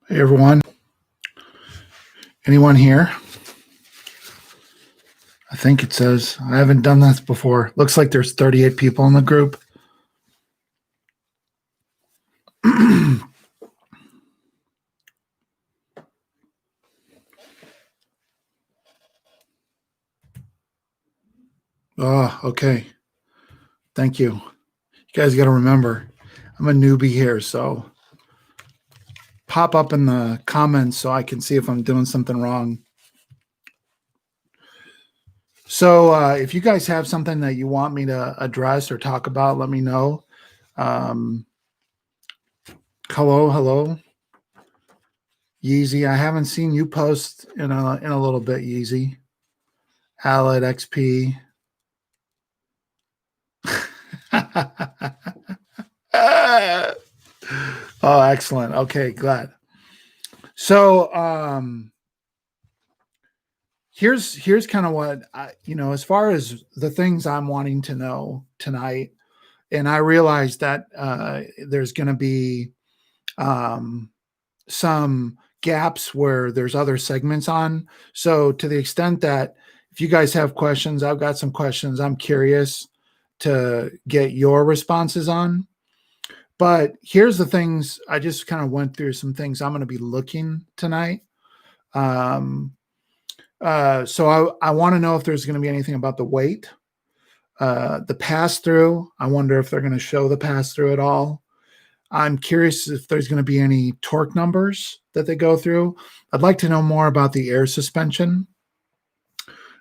Hey everyone, anyone here? I think it says I haven't done this before. Looks like there's 38 people in the group. Oh, okay. Thank you. You guys got to remember, I'm a newbie here, so pop up in the comments so I can see if I'm doing something wrong. So if you guys have something that you want me to address or talk about, let me know. Hello, Yeezy. I haven't seen you post in a little bit, Yeezy. Alad XP. Oh, excellent. Okay, glad. So, here's kind of what as far as the things I'm wanting to know tonight, and I realize that there's going to be some gaps where there's other segments on. So, to the extent that if you guys have questions, I've got some questions. I'm curious to get your responses on. But here's the things I just kind of went through some things I'm going to be looking tonight. Um, so I want to know if there's going to be anything about the weight, the pass through. I wonder if they're going to show the pass through at all. I'm curious if there's going to be any torque numbers that they go through. I'd like to know more about the air suspension.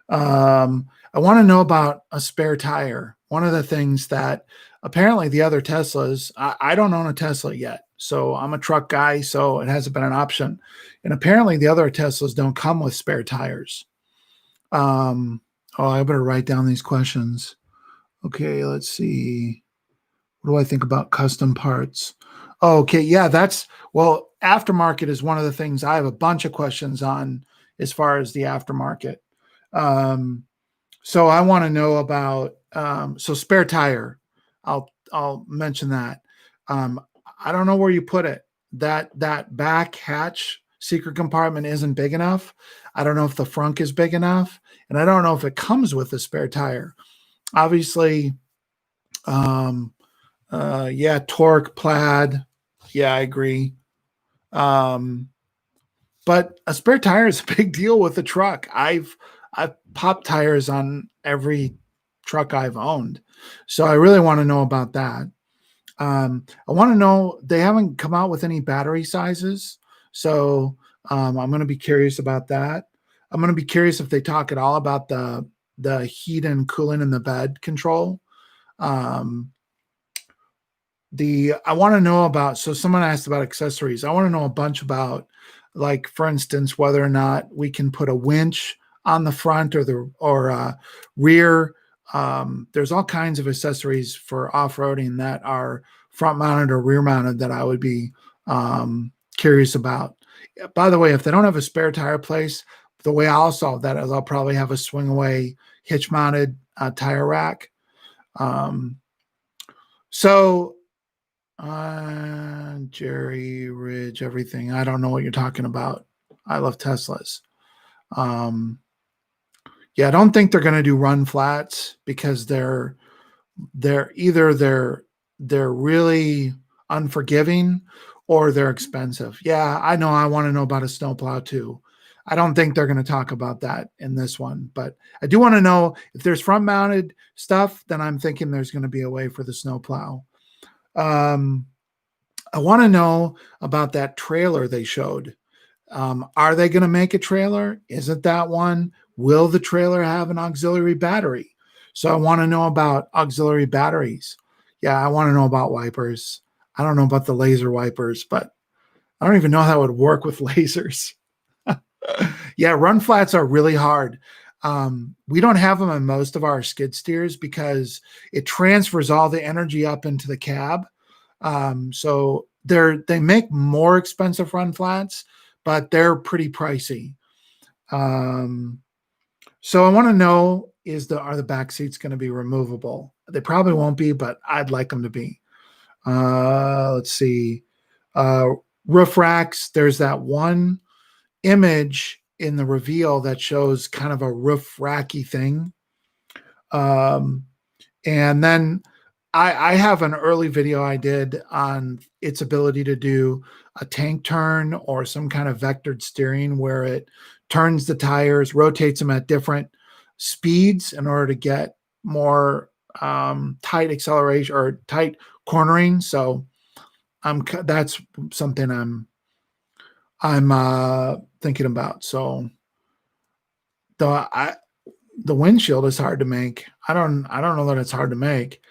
I want to know about a spare tire. One of the things that apparently the other Teslas, I don't own a Tesla yet. So I'm a truck guy, so it hasn't been an option. And apparently the other Teslas don't come with spare tires. Oh, I better write down these questions. Okay, let's see. What do I think about custom parts? Oh, okay, yeah, aftermarket is one of the things I have a bunch of questions on as far as the aftermarket. So I want to know about so spare tire. I'll mention that. I don't know where you put it. That back hatch secret compartment isn't big enough. I don't know if the frunk is big enough, and I don't know if it comes with a spare tire. Obviously, yeah, torque, plaid. Yeah, I agree. But a spare tire is a big deal with the truck. I've popped tires on every truck I've owned, so I really want to know about that. I want to know they haven't come out with any battery sizes, so I'm going to be curious about that. I'm going to be curious if they talk at all about the heat and cooling in the bed control. Um, I want to know about. So someone asked about accessories. I want to know a bunch about, like, for instance, whether or not we can put a winch on the front or rear. There's all kinds of accessories for off-roading that are front mounted or rear mounted that I would be curious about. By the way, if they don't have a spare tire place, the way I'll solve that is I'll probably have a swing away hitch mounted tire rack. So Jerry Ridge, everything. I don't know what you're talking about. I love Teslas. Yeah, I don't think they're going to do run flats because they're really unforgiving or they're expensive. Yeah, I know. I want to know about a snowplow too. I don't think they're going to talk about that in this one, but I do want to know if there's front mounted stuff, then I'm thinking there's going to be a way for the snowplow. I want to know about that trailer they showed. Are they going to make a trailer? Is it that one? Will the trailer have an auxiliary battery? So I want to know about auxiliary batteries. Yeah, I want to know about wipers. I don't know about the laser wipers, but I don't even know how it would work with lasers. Yeah, run flats are really hard. We don't have them in most of our skid steers because it transfers all the energy up into the cab. So they make more expensive run flats, but they're pretty pricey. So I want to know, are the back seats going to be removable? They probably won't be, but I'd like them to be. Let's see. roof racks. There's that one image in the reveal that shows kind of a roof racky thing. Um, and then I have an early video I did on its ability to do a tank turn or some kind of vectored steering where it turns the tires, rotates them at different speeds in order to get more tight acceleration or tight cornering. So that's something I'm thinking about. So the the windshield is hard to make. I don't know that it's hard to make.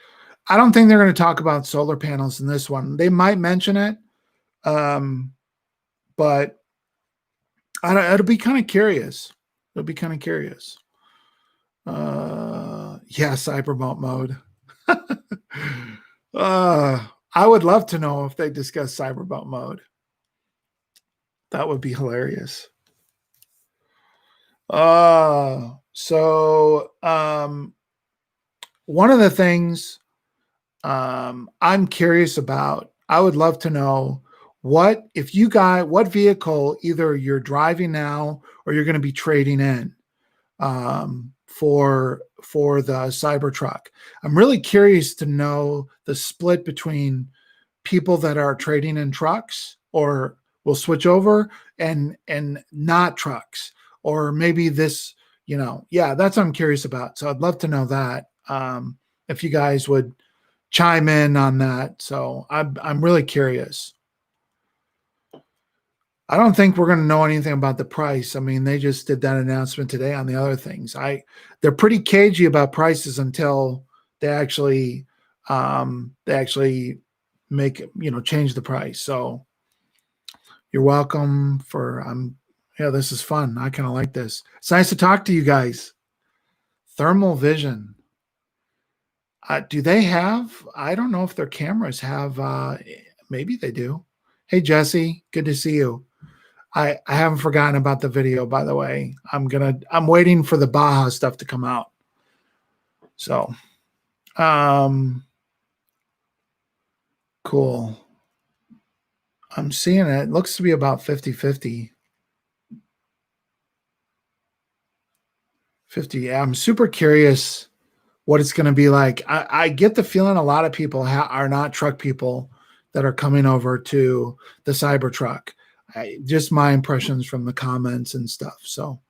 I don't think they're going to talk about solar panels in this one. They might mention it, but it'll be kind of curious. It'll be kind of curious. Yeah, cyberboat mode. I would love to know if they discuss cyberboat mode. That would be hilarious. One of the things I'm curious about, I would love to know what vehicle either you're driving now or you're going to be trading in for the Cybertruck. I'm really curious to know the split between people that are trading in trucks or will switch over and not trucks, or maybe this, yeah, that's what I'm curious about. So I'd love to know that, if you guys would chime in on that. So I'm really curious. I don't think we're going to know anything about the price. I mean, they just did that announcement today on the other things. They're pretty cagey about prices until they actually make, change the price. So you're welcome yeah, this is fun. I kind of like this. It's nice to talk to you guys. Thermal vision. Do they have, I don't know if their cameras have, maybe they do. Hey, Jesse, good to see you. I haven't forgotten about the video, by the way. I'm waiting for the Baja stuff to come out. So, cool. I'm seeing it. It looks to be about 50-50. 50. Yeah, I'm super curious what it's going to be like. I get the feeling a lot of people are not truck people that are coming over to the Cybertruck. Just my impressions from the comments and stuff. So,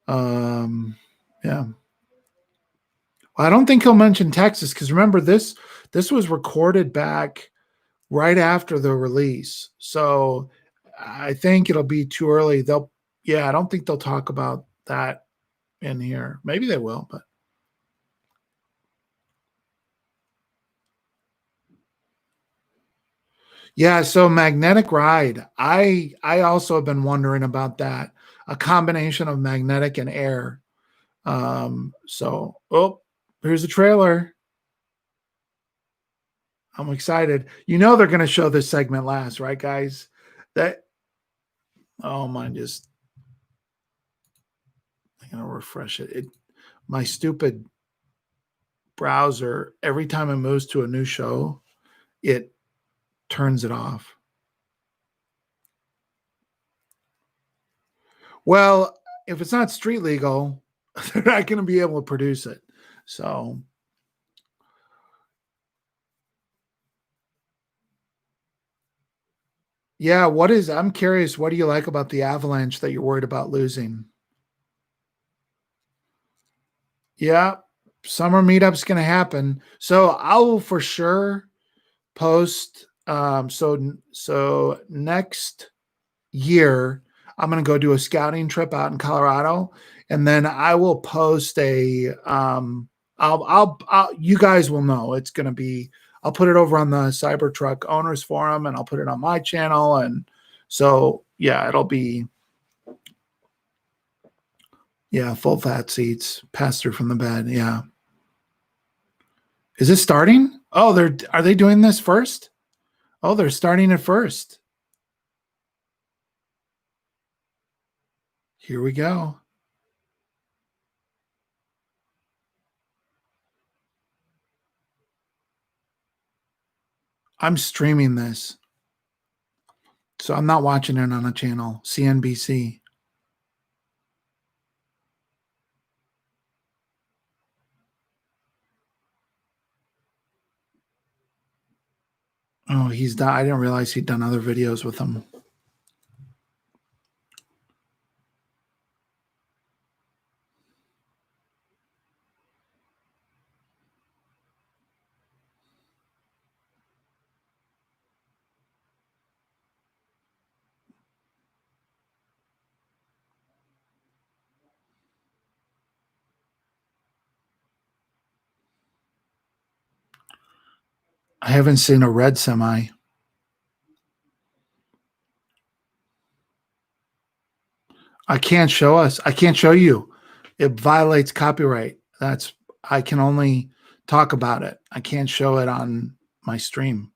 yeah. Well, I don't think he'll mention Texas because remember this was recorded back right after the release. So I think it'll be too early. I don't think they'll talk about that in here. Maybe they will, but yeah, so magnetic ride. I also have been wondering about that. A combination of magnetic and air. Here's the trailer. I'm excited. They're going to show this segment last, right, guys? That oh mine just I'm going to refresh it. My stupid browser, every time it moves to a new show, it turns it off. Well, if it's not street legal, they're not going to be able to produce it. So, yeah, I'm curious, what do you like about the Avalanche that you're worried about losing? Yeah, summer meetup's going to happen. So, I will for sure post so next year I'm going to go do a scouting trip out in Colorado, and then I will post you guys will know it's going to be. I'll put it over on the Cybertruck owners forum, and I'll put it on my channel, and so yeah, it'll be full fat seats, pass through from the bed. Yeah, is it starting? Oh, are they doing this first? Oh, they're starting it first. Here we go. I'm streaming this. So I'm not watching it on a channel, CNBC. Oh, he's done. I didn't realize he'd done other videos with him. I haven't seen a red semi. I can't show us. I can't show you. It violates copyright. I can only talk about it. I can't show it on my stream.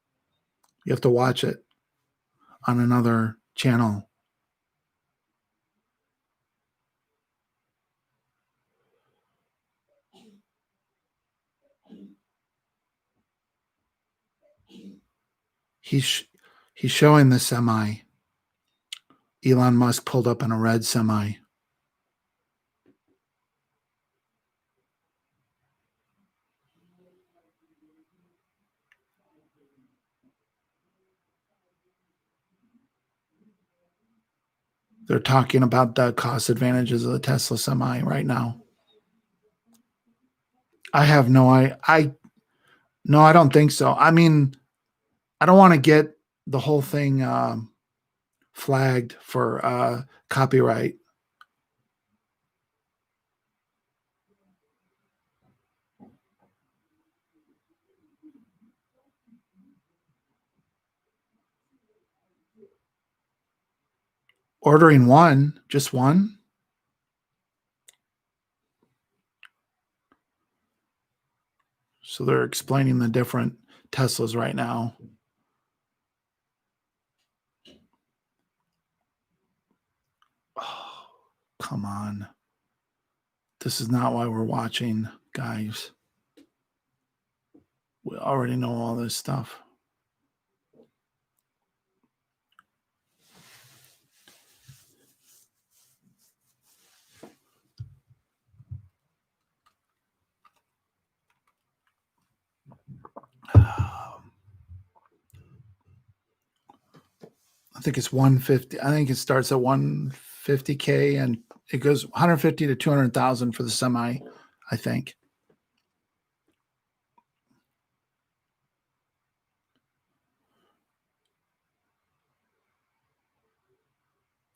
You have to watch it on another channel. He's showing the semi. Elon Musk pulled up in a red semi. They're talking about the cost advantages of the Tesla semi right now. I have no no, I don't think so. I mean, I don't want to get the whole thing flagged for copyright. Ordering one, just one. So they're explaining the different Teslas right now. Oh, come on. This is not why we're watching, guys. We already know all this stuff. I think it's 150. I think it starts at 150K and it goes 150 to 200,000 for the semi, I think.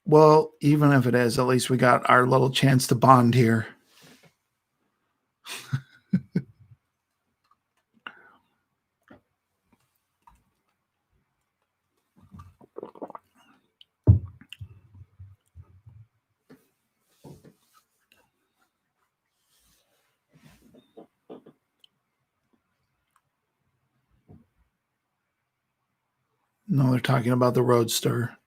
Well, even if it is, at least we got our little chance to bond here. No, they're talking about the Roadster.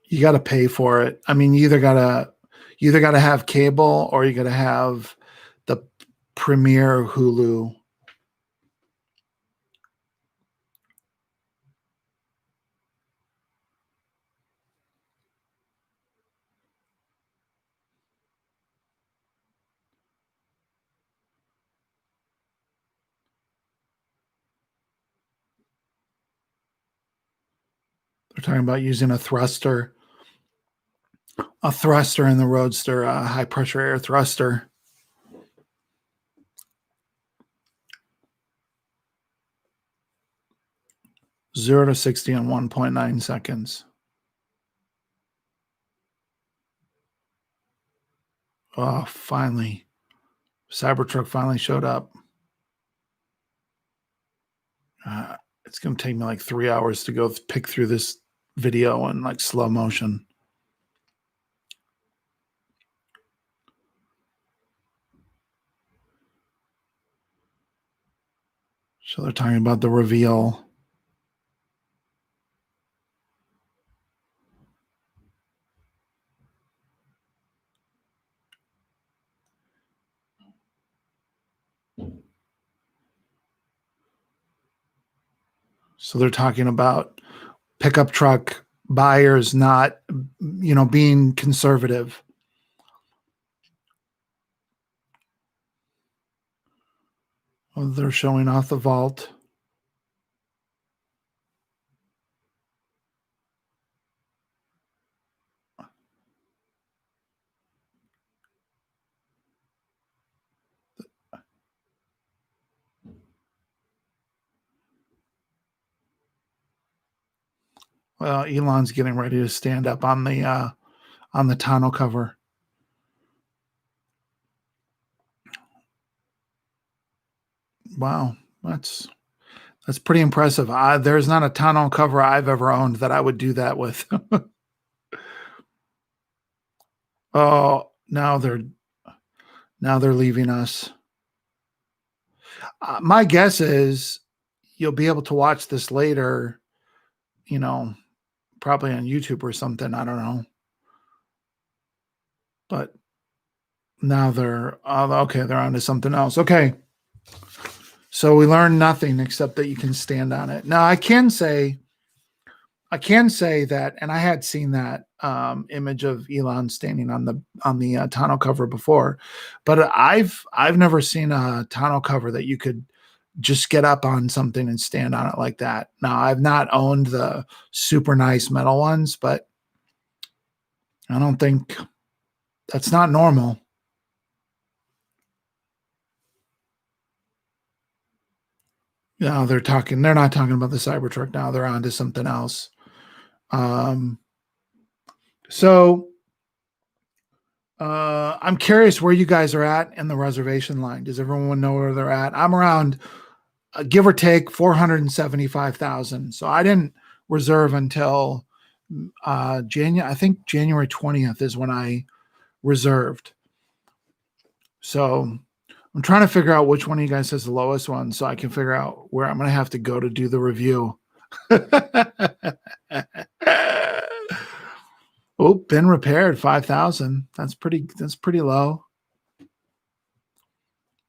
You got to pay for it. I mean, you either got to have cable or you got to have the Premier Hulu. They're talking about using a thruster in the Roadster, a high pressure air thruster. Zero to 60 in 1.9 seconds. Oh, finally. Cybertruck finally showed up. It's going to take me like 3 hours to go pick through this video in like slow motion. So they're talking about the reveal. So they're talking about pickup truck buyers not, being conservative. Well, they're showing off the vault. Well, Elon's getting ready to stand up on the tonneau cover. Wow, that's pretty impressive. There's not a tonneau cover I've ever owned that I would do that with. Oh, now they're leaving us. My guess is you'll be able to watch this later, probably on YouTube or something. I don't know. But now they're okay. They're on to something else. Okay. So we learned nothing except that you can stand on it. Now I can say that, and I had seen that image of Elon standing on the tonneau cover before, but I've never seen a tonneau cover that you could just get up on something and stand on it like that. Now I've not owned the super nice metal ones, but I don't think that's not normal. No, they're not talking about the Cybertruck now. They're on to something else. So I'm curious where you guys are at in the reservation line. Does everyone know where they're at? I'm around, give or take, 475,000. So I didn't reserve until January. I think January 20th is when I reserved. So I'm trying to figure out which one of you guys has the lowest one, so I can figure out where I'm going to have to go to do the review. Oh, been repaired, 5,000. That's pretty low.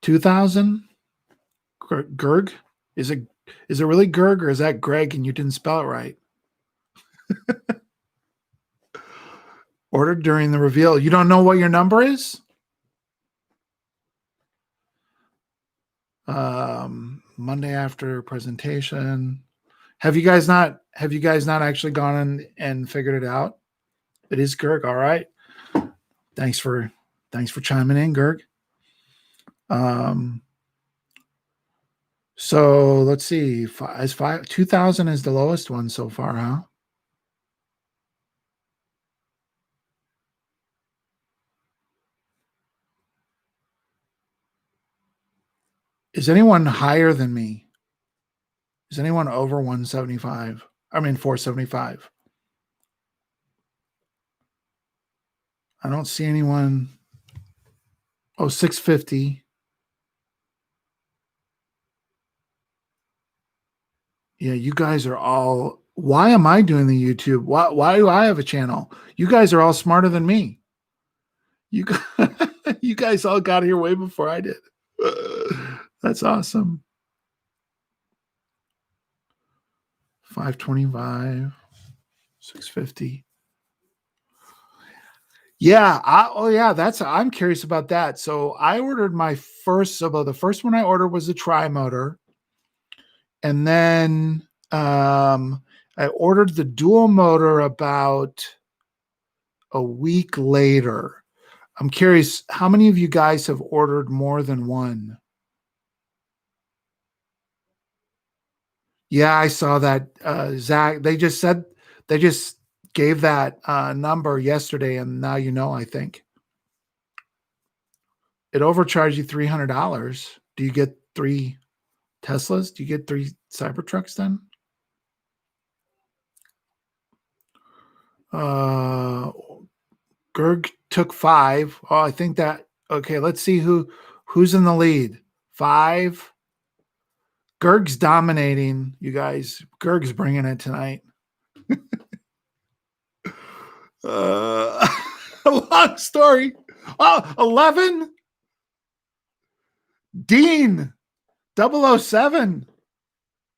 2,000. Gerg? Is it really Gerg, or is that Greg and you didn't spell it right? Ordered during the reveal. You don't know what your number is? Monday after presentation. Have you guys not actually gone in and figured it out? It is Gerg. All right. Thanks for chiming in, Gerg. So let's see. 2,000 is the lowest one so far, huh? Is anyone higher than me? Is anyone over 175? I mean 475. I don't see anyone. Oh, 650. Yeah, you guys are all. Why am I doing the YouTube? Why do I have a channel? You guys are all smarter than me. You you guys all got here way before I did. That's awesome. 525, 650. Yeah. I'm curious about that. So I ordered my first. So the first one I ordered was a tri-motor. And then I ordered the dual motor about a week later. I'm curious, how many of you guys have ordered more than one? Yeah, I saw that. Zach, they just gave that number yesterday, and now I think. It overcharged you $300. Do you get 3 Teslas? Do you get 3 Cybertrucks then? Gerg took 5. Oh, I think that. Okay, let's see who's in the lead. 5. Gerg's dominating, you guys. Gerg's bringing it tonight. Long story. Oh, 11. Dean 007.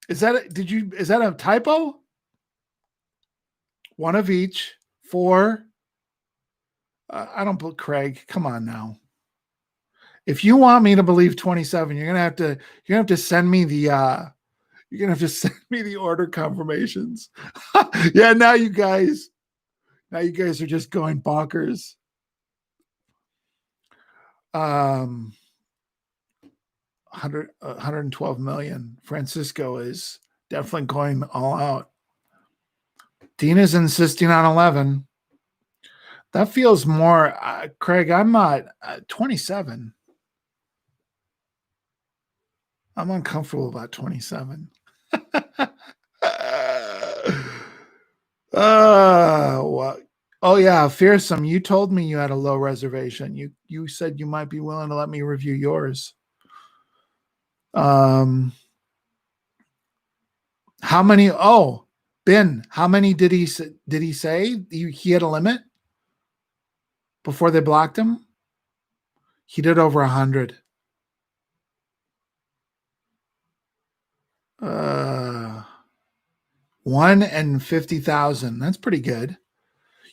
Is that a typo? One of each. 4. I don't believe Craig. Come on now. If you want me to believe 27, you're gonna have to send me the you're gonna have to send me the order confirmations. Yeah, now you guys are just going bonkers. 112 million. Francisco is definitely going all out. Dina's insisting on 11. That feels more, Craig. I'm not 27. I'm uncomfortable about 27. What? Oh yeah, fearsome. You told me you had a low reservation. You said you might be willing to let me review yours. How many? Oh, Ben, how many did he say he had a limit before they blocked him? He did over 100. 1 in 50,000. That's pretty good.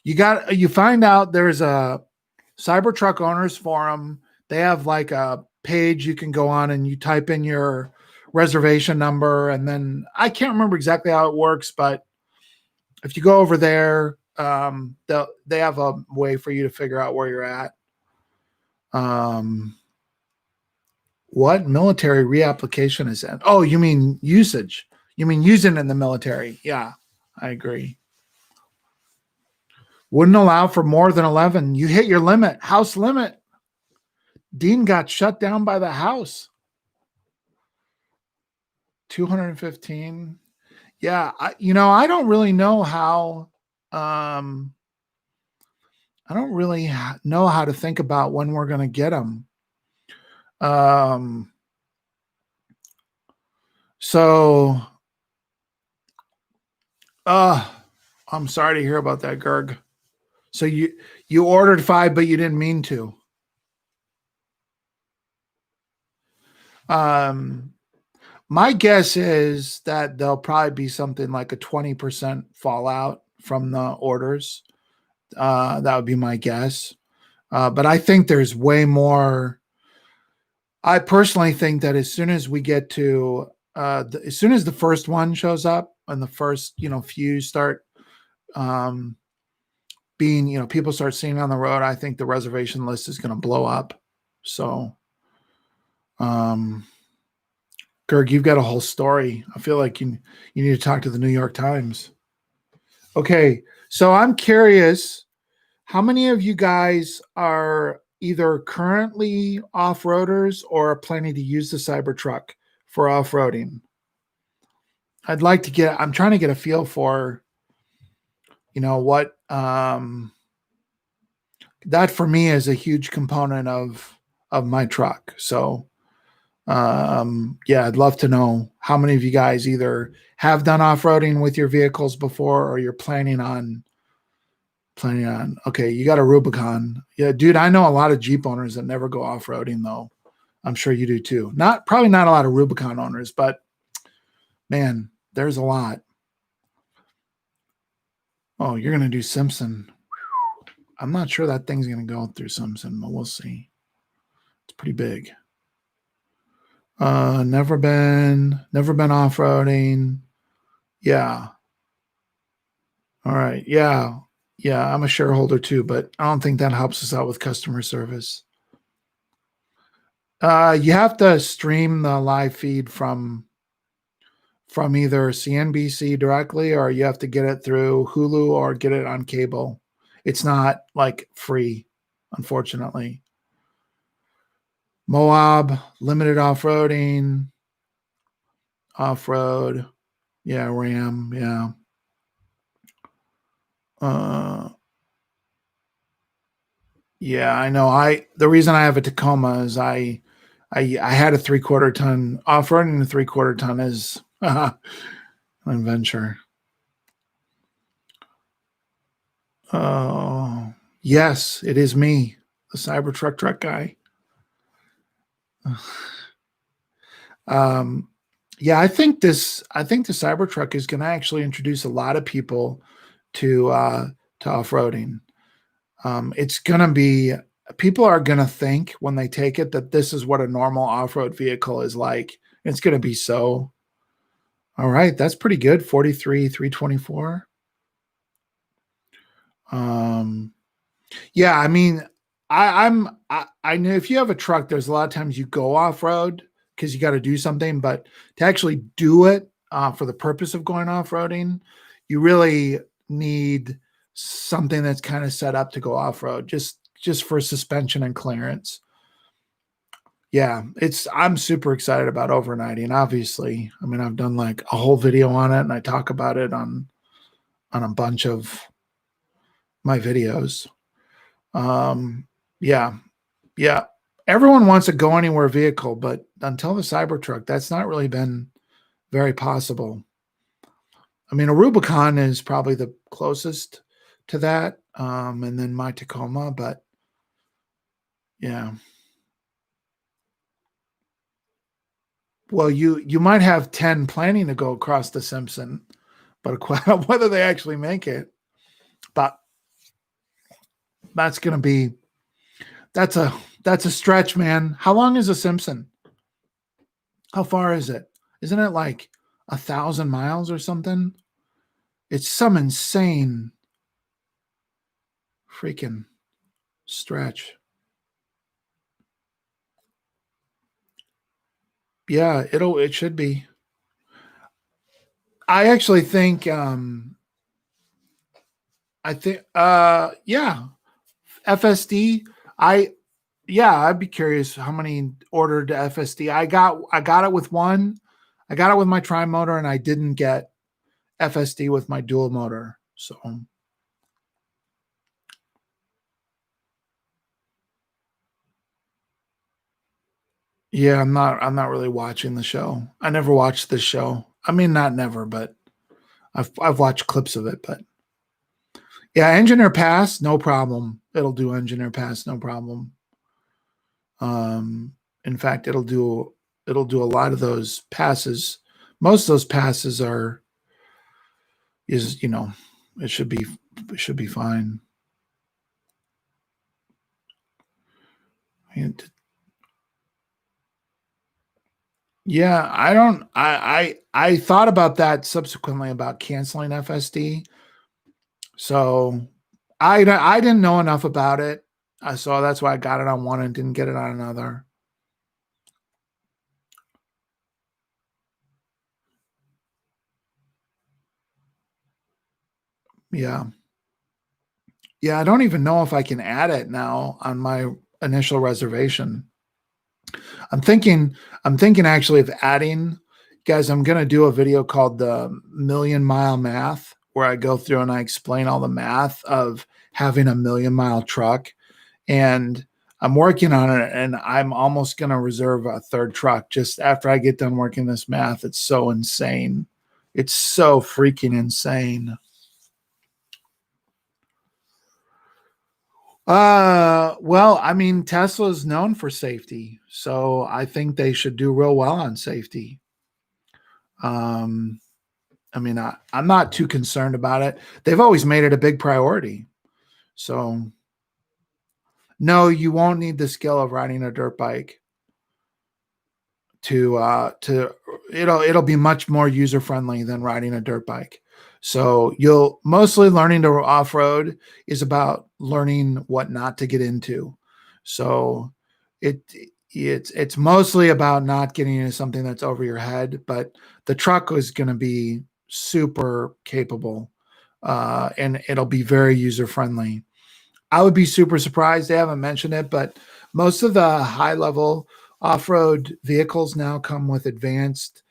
You find out there's a Cybertruck owners forum. They have like a page you can go on and you type in your reservation number, and then I can't remember exactly how it works, but if you go over there, they have a way for you to figure out where you're at. What military reapplication is that? Oh, you mean usage? You mean using in the military? Yeah, I agree. Wouldn't allow for more than 11. You hit your limit, house limit. Dean got shut down by the House. 215. Yeah, I don't really know how. I don't really know how to think about when we're going to get them. So, I'm sorry to hear about that, Gerg. So you ordered 5, but you didn't mean to. My guess is that there'll probably be something like a 20% fallout from the orders. That would be my guess. But I think there's way more. I personally think that as soon as we get to, as soon as the first one shows up and the first, few start being, people start seeing on the road, I think the reservation list is going to blow up. So, Gerg, you've got a whole story. I feel like you need to talk to the New York Times. Okay, so I'm curious, how many of you guys are either currently off-roaders or are planning to use the Cybertruck for off-roading? I'm trying to get a feel for, what, that for me is a huge component of my truck. So, I'd love to know how many of you guys either have done off-roading with your vehicles before or you're planning on. Okay, you got a Rubicon. Yeah, dude, I know a lot of Jeep owners that never go off-roading though. I'm sure you do too. Probably not a lot of Rubicon owners, but man, there's a lot. Oh, you're going to do Simpson. I'm not sure that thing's going to go through Simpson, but we'll see. It's pretty big. Never been off-roading. Yeah. All right. Yeah. Yeah, I'm a shareholder too, but I don't think that helps us out with customer service. You have to stream the live feed from either CNBC directly, or you have to get it through Hulu or get it on cable. It's not like free, unfortunately. Moab, limited off-roading, off-road. Yeah, Ram. Yeah. Yeah, I know. The reason I have a Tacoma is I had a 3/4 ton. Off-roading a 3/4 ton is an adventure. Oh, yes, it is me, the Cybertruck guy. Yeah, I think the Cybertruck is going to actually introduce a lot of people to off-roading. It's going to be People are going to think when they take it that this is what a normal off-road vehicle is like. It's going to be so. All right, that's pretty good. 43 324. Um Yeah, I mean, I know if you have a truck, there's a lot of times you go off road because you got to do something, but to actually do it for the purpose of going off roading, you really need something that's kind of set up to go off road, just for suspension and clearance. Yeah, it's I'm super excited about overnighting. Obviously, I mean, I've done like a whole video on it, and I talk about it on a bunch of my videos. Um, yeah, Yeah, everyone wants a go anywhere vehicle, but until the Cybertruck, that's not really been very possible. I mean, a Rubicon is probably the closest to that, and then my Tacoma. But yeah, well, you might have 10 planning to go across the Simpson, but whether they actually make it, but that's going to be that's a that's a stretch, man. How long is a Simpson? How far is it? Isn't it like 1,000 miles or something? It's some insane freaking stretch. Yeah, it should be. I actually think I think yeah, FSD. I Yeah, I'd be curious how many ordered FSD. I got it with one. I got it with my tri motor and I didn't get FSD with my dual motor. So yeah, I'm not really watching the show. I never watched this show. I mean not never, but I've watched clips of it, but yeah, engineer pass, no problem. It'll do engineer pass, no problem. In fact, it'll do a lot of those passes. Most of those passes are is it should be fine. And yeah, I don't. I thought about that subsequently about canceling FSD. So I didn't know enough about it. So that's why I got it on one and didn't get it on another. Yeah. Yeah, I don't even know if I can add it now on my initial reservation. I'm thinking I'm thinking actually of adding guys, I'm going to do a video called the Million Mile Math where I go through and I explain all the math of having a million-mile truck, and I'm working on it and I'm almost going to reserve a third truck just after I get done working this math. It's so insane. It's so freaking insane. Well, I mean, Tesla's known for safety, so I think they should do real well on safety. Um, I mean, I'm not too concerned about it. They've always made it a big priority. So, no, you won't need the skill of riding a dirt bike to it'll be much more user friendly than riding a dirt bike. So you'll mostly learning to off road is about learning what not to get into. So it it's mostly about not getting into something that's over your head, but the truck is going to be super capable, and it'll be very user friendly. I would be super surprised they haven't mentioned it, but most of the high level off road vehicles now come with advanced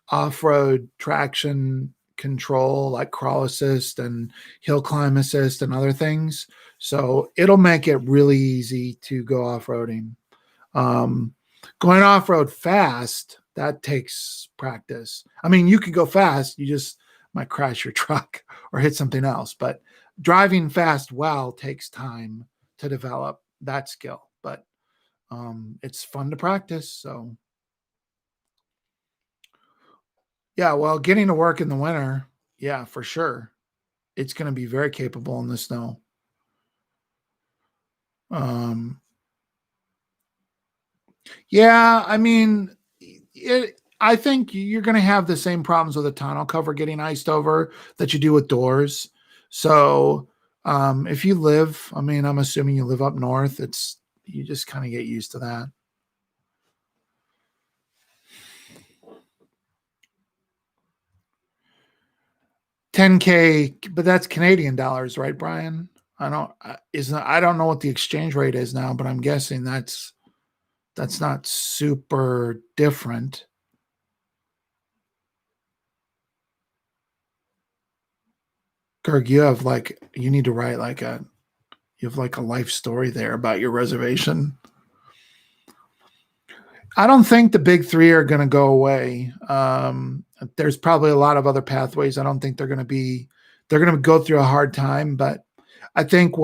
off road traction control like crawl assist and hill climb assist and other things. So it'll make it really easy to go off roading. Um, Going off road fast, that takes practice. I mean, you could go fast, you just might crash your truck or hit something else, but driving fast well takes time to develop that skill. But it's fun to practice. So, Yeah, well, getting to work in the winter, yeah, for sure. It's going to be very capable in the snow. Um, yeah, I mean, I think you're going to have the same problems with a tonneau cover getting iced over that you do with doors. So, if you live, I mean, I'm assuming you live up north, it's you just kind of get used to that. 10K, but that's Canadian dollars, right, Brian? I don't know what the exchange rate is now, but I'm guessing that's not super different. Kirk, you need to write you have like a life story there about your reservation. I don't think the big three are going to go away. There's probably a lot of other pathways. I don't think they're going to go through a hard time, but I think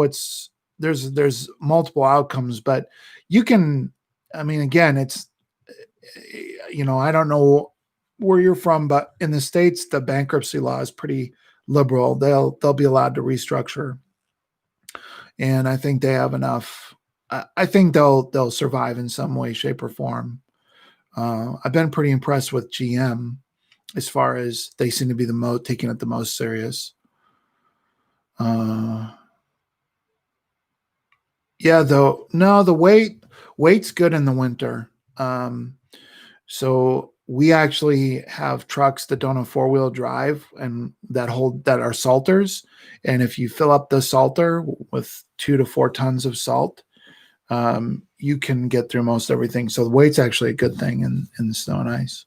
there's multiple outcomes, but you can, I mean, again, I don't know where you're from, but in the States, the bankruptcy law is pretty liberal. They'll be allowed to restructure. And I think they have enough. I think they'll survive in some way, shape, or form. I've been pretty impressed with GM as far as they seem to be the most taking it the most serious. Uh, yeah, though no, the weight's good in the winter. So we actually have trucks that don't have four-wheel drive and that are salters. And if you fill up the salter with 2 to 4 tons of salt, you can get through most everything. So the weight's actually a good thing in the snow and ice.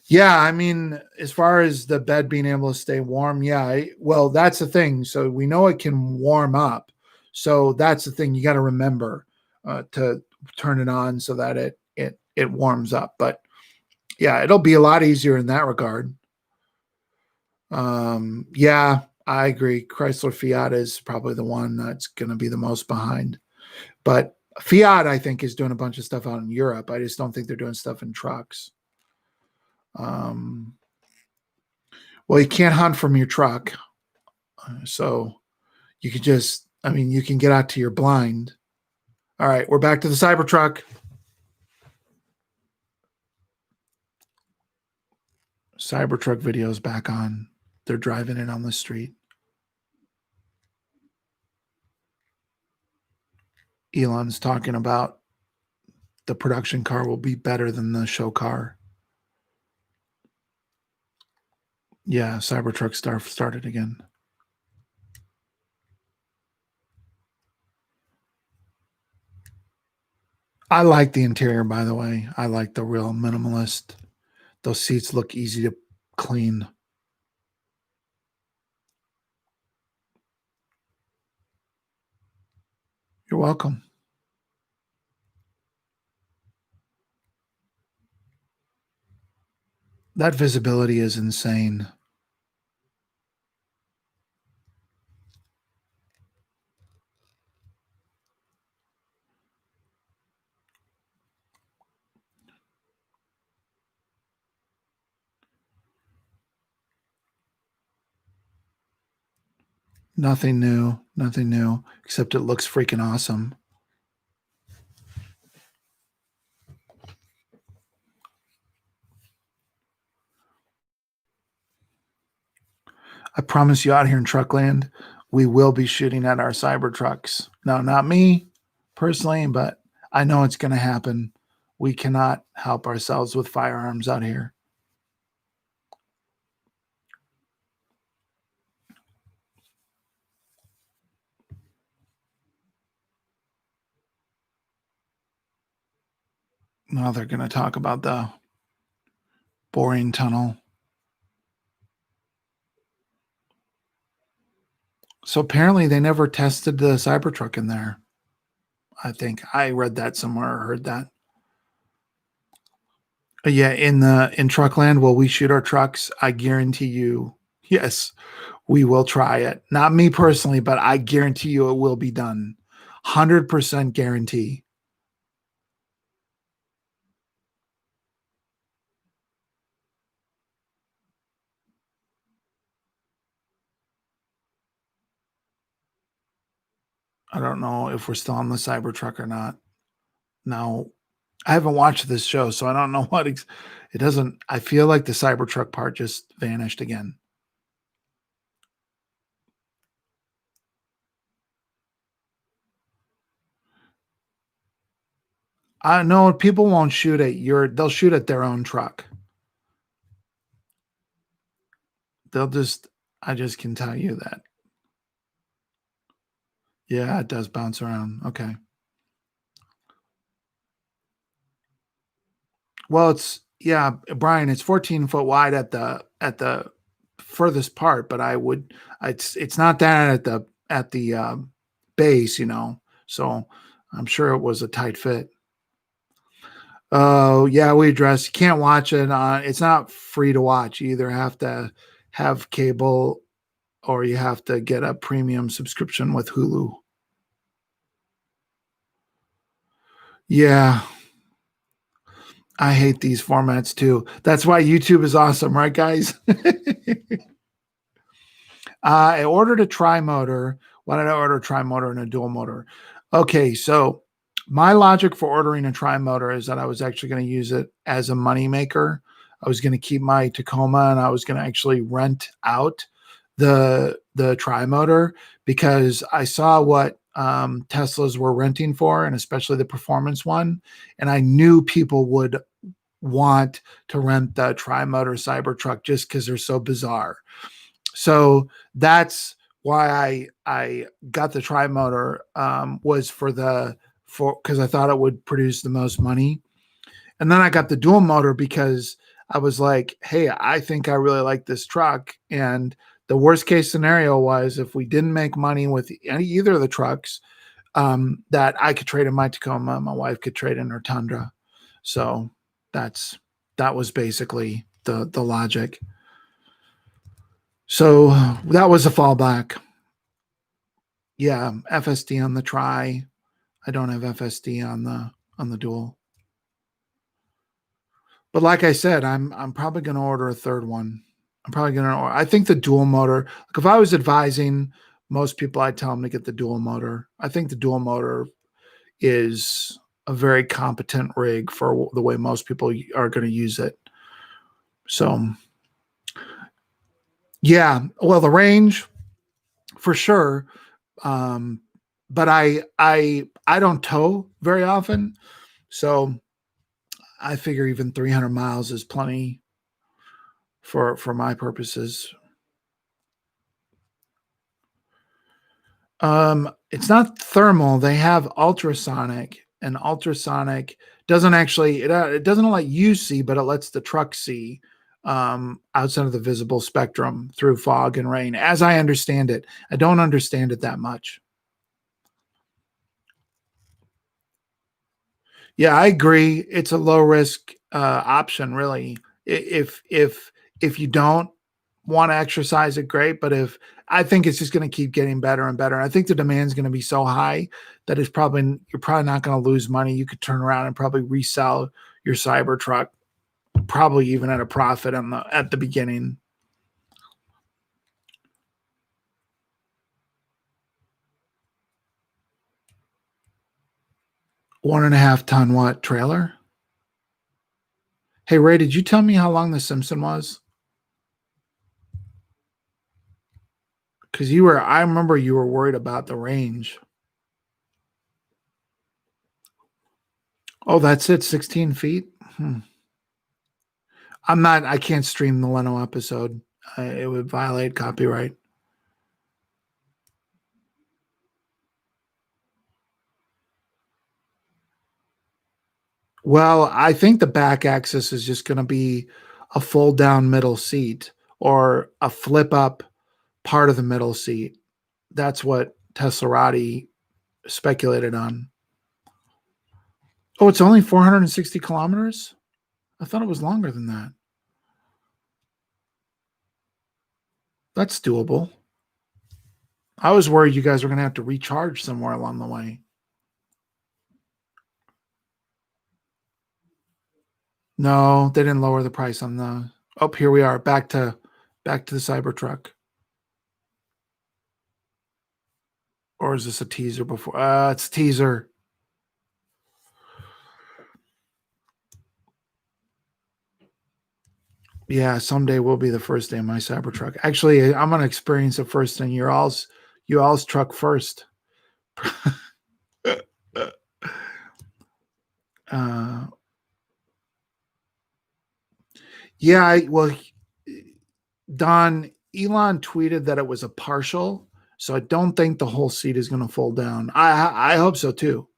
Yeah, I mean, as far as the bed being able to stay warm, yeah, well, that's the thing. So we know it can warm up. So that's the thing you got to remember to turn it on so that it warms up. But yeah, it'll be a lot easier in that regard. Yeah, I agree. Chrysler Fiat is probably the one that's going to be the most behind. But Fiat, I think, is doing a bunch of stuff out in Europe. I just don't think they're doing stuff in trucks. Um, well, you can't hunt from your truck, so you could just, I mean, you can get out to your blind. All right, we're back to the Cybertruck. Cybertruck videos back on. They're driving it on the street. Elon's talking about the production car will be better than the show car. Yeah, Cybertruck started again. I like the interior, by the way. I like the real minimalist. Those seats look easy to clean. You're welcome. That visibility is insane. Nothing new, except it looks freaking awesome. I promise you out here in Truckland, we will be shooting at our Cybertrucks. No, not me personally, but I know it's going to happen. We cannot help ourselves with firearms out here. Now they're going to talk about the boring tunnel. So apparently they never tested the Cybertruck in there. I think I read that somewhere or heard that. Yeah, in Truckland, will we shoot our trucks? I guarantee you, yes, we will try it. Not me personally, but I guarantee you it will be done. 100% guarantee. I don't know if we're still on the Cybertruck or not. Now, I haven't watched this show, so I don't know what it doesn't. I feel like the Cybertruck part just vanished again. I know people won't shoot at they'll shoot at their own truck. They'll just, I just can tell you that. Yeah, it does bounce around. Okay. Well, yeah, Brian, it's 14 foot wide at the furthest part, but it's not that at the base, So I'm sure it was a tight fit. Oh, yeah, we addressed. You can't watch it on. It's not free to watch. You either have to have cable or you have to get a premium subscription with Hulu. Yeah, I hate these formats too. That's why YouTube is awesome, right, guys? I ordered a tri motor. Why did I order a tri motor and a dual motor? Okay, so my logic for ordering a tri motor is that I was actually going to use it as a money maker. I was going to keep my Tacoma and I was going to actually rent out the tri motor because I saw what Teslas were renting for, and especially the performance one, and I knew people would want to rent the tri motor Cybertruck just because they're so bizarre. So that's why I got the tri motor was for because I thought it would produce the most money, and then I got the dual motor because I was like, hey, I think I really like this truck, and the worst case scenario was if we didn't make money with either of the trucks, that I could trade in my Tacoma, my wife could trade in her Tundra. So that was basically the logic. So that was a fallback. Yeah, FSD on the tri. I don't have FSD on the dual. But like I said, I'm probably going to order a third one. I'm probably going to. I think the dual motor. Like if I was advising most people, I'd tell them to get the dual motor. I think the dual motor is a very competent rig for the way most people are going to use it. So, yeah. Well, the range for sure. But I don't tow very often, so I figure even 300 miles is plenty for my purposes. It's not thermal. They have ultrasonic, and ultrasonic doesn't actually it doesn't let you see, but it lets the truck see outside of the visible spectrum through fog and rain. As I understand it, I don't understand it that much. Yeah, I agree. It's a low risk option, really. If you don't want to exercise it, great. But if I think it's just going to keep getting better and better, I think the demand is going to be so high that you're probably not going to lose money. You could turn around and probably resell your Cybertruck, probably even at a profit at the beginning. 1.5 ton what trailer? Hey Ray, did you tell me how long the Simpson was? Because I remember you were worried about the range. Oh, that's it, 16 feet. I can't stream the Leno episode. It would violate copyright. Well, I think the back axis is just going to be a fold down middle seat or a flip up part of the middle seat. That's what Teslarati speculated on. Oh, it's only 460 kilometers? I thought it was longer than that. That's doable. I was worried you guys were going to have to recharge somewhere along the way. No, they didn't lower the price on the. Oh, here we are back to the Cybertruck. Or is this a teaser before? It's a teaser. Yeah, someday will be the first day of my Cybertruck. Actually, I'm gonna experience it first, and you all's truck first. uh, yeah, Don Elon tweeted that it was a partial, so I don't think the whole seat is going to fold down. I hope so too.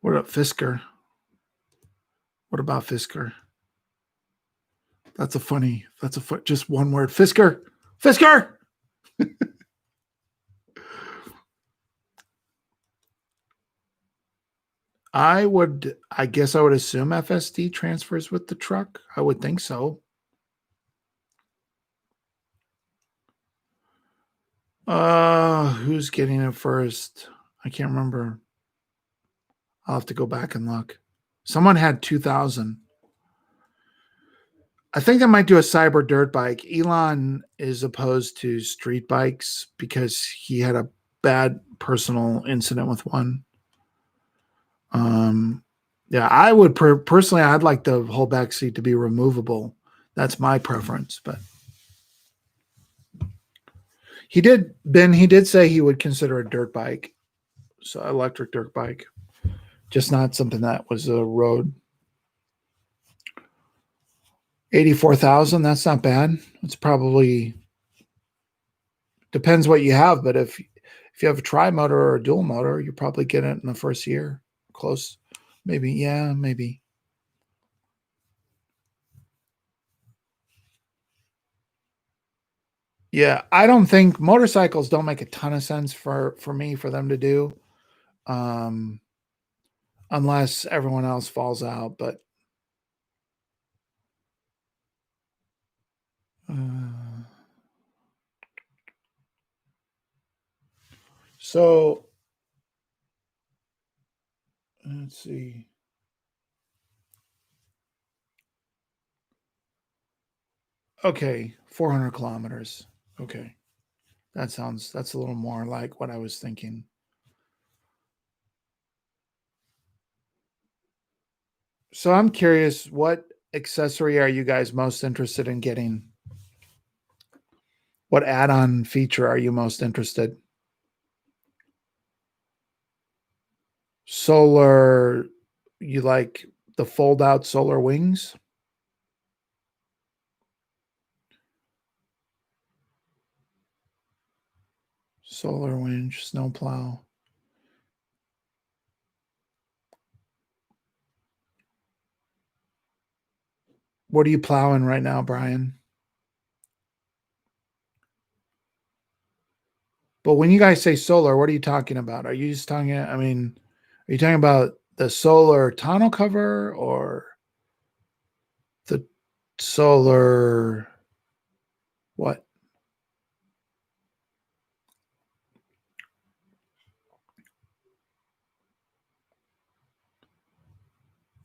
What about Fisker? What about Fisker? Just one word. Fisker. Fisker. I guess I would assume FSD transfers with the truck. I would think so. Who's getting it first? I can't remember. I'll have to go back and look. Someone had 2,000. I think I might do a cyber dirt bike. Elon is opposed to street bikes because he had a bad personal incident with one. Yeah, I would personally, I'd like the whole back seat to be removable. That's my preference, but he did say he would consider a dirt bike, so electric dirt bike, just not something that was a road. 84,000. That's not bad. It's probably depends what you have, but if you have a tri motor or a dual motor, you probably get it in the first year. Close, maybe. Yeah, maybe. Yeah, I don't think motorcycles don't make a ton of sense for me for them to do, um, unless everyone else falls out. But uh, so let's see. Okay, 400 kilometers. Okay, that's a little more like what I was thinking. So I'm curious, what accessory are you guys most interested in getting? What add-on feature are you most interested? Solar, you like the fold-out solar wings? Solar winch, snowplow. What are you plowing right now, Brian? But when you guys say solar, what are you talking about? Are you just talking, I mean, are you talking about the solar tonneau cover or the solar what?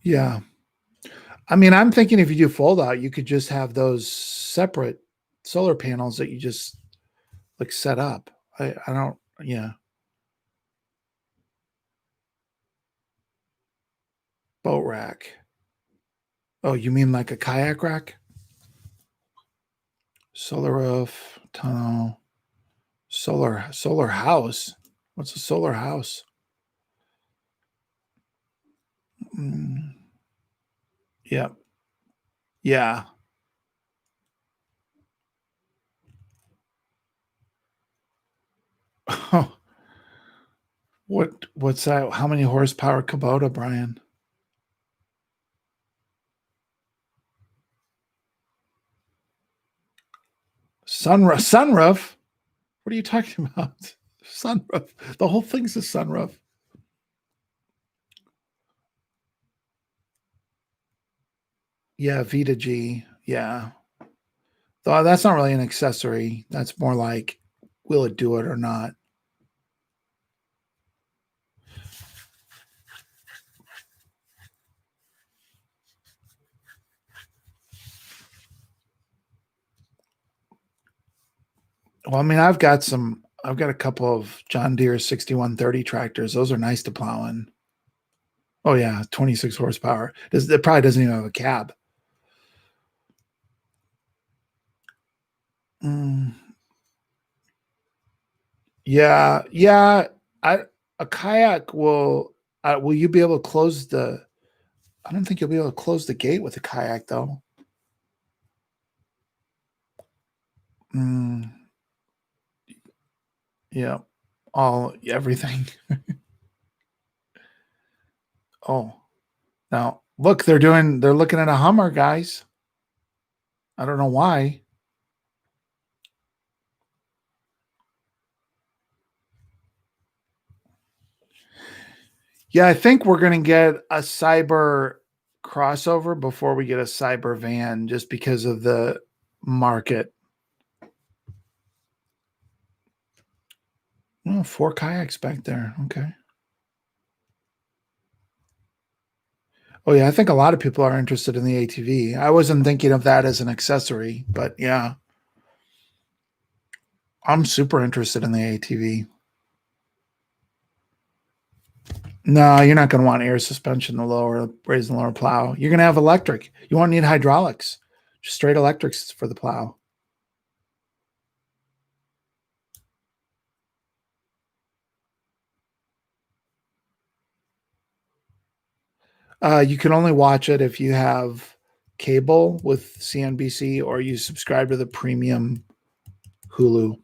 Yeah. I mean, I'm thinking if you do fold out, you could just have those separate solar panels that you just like set up. I don't, yeah. Boat rack. Oh, you mean like a kayak rack? Solar roof, tunnel, solar house. What's a solar house? Mm, yeah, yeah. What's that? How many horsepower Kubota, Brian? Sunroof. Sunroof. What are you talking about? Sunroof. The whole thing's a sunroof. Yeah, Vita G. Yeah. Though that's not really an accessory. That's more like, will it do it or not? Well, I mean, I've got a couple of John Deere 6130 tractors. Those are nice to plow in. Oh yeah, 26 horsepower. It probably doesn't even have a cab. Mm, yeah, yeah. I a kayak will you be able to close the I don't think you'll be able to close the gate with a kayak though. Mm, yeah. All everything. Oh, now look, they're looking at a Hummer, guys. I don't know why. Yeah, I think we're going to get a cyber crossover before we get a cyber van just because of the market. Oh, 4 kayaks back there. Okay. Oh, yeah. I think a lot of people are interested in the ATV. I wasn't thinking of that as an accessory, but yeah, I'm super interested in the ATV. No, you're not going to want air suspension to raise and lower plow. You're going to have electric. You won't need hydraulics, just straight electrics for the plow. You can only watch it if you have cable with CNBC or you subscribe to the premium Hulu.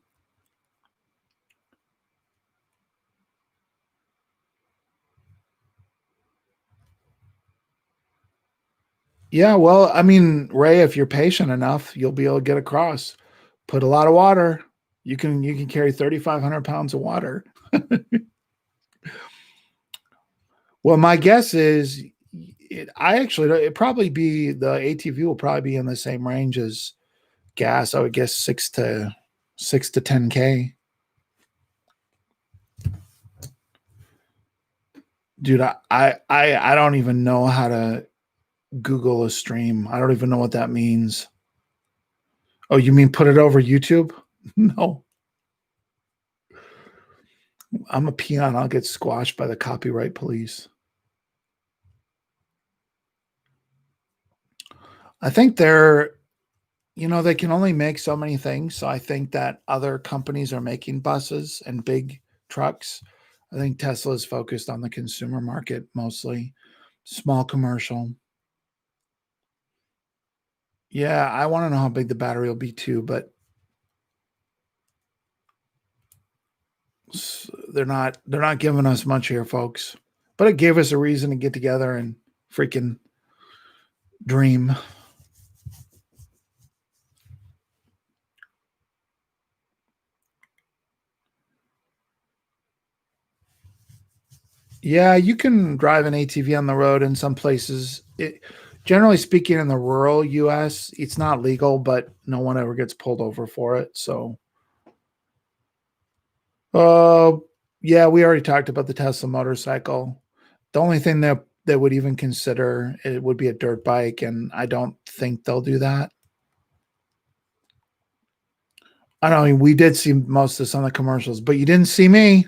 Yeah, well, I mean, Ray, if you're patient enough, you'll be able to get across. Put a lot of water. You can carry 3,500 pounds of water. Well, my guess is it probably be the ATV will probably be in the same range as gas. I would guess 6 to 10K. Dude, I don't even know how to Google a stream. I don't even know what that means. Oh, you mean put it over YouTube? No, I'm a peon. I'll get squashed by the copyright police. I think they can only make so many things. So I think that other companies are making buses and big trucks. I think Tesla is focused on the consumer market mostly, small commercial. Yeah, I want to know how big the battery will be too, but they're not giving us much here, folks. But it gave us a reason to get together and freaking dream. Yeah, you can drive an ATV on the road in some places. Generally speaking, in the rural U.S., it's not legal, but no one ever gets pulled over for it. So, uh, yeah, we already talked about the Tesla motorcycle. The only thing that they would even consider it would be a dirt bike, and I don't think they'll do that. I know we did see most of this on the commercials, but you didn't see me.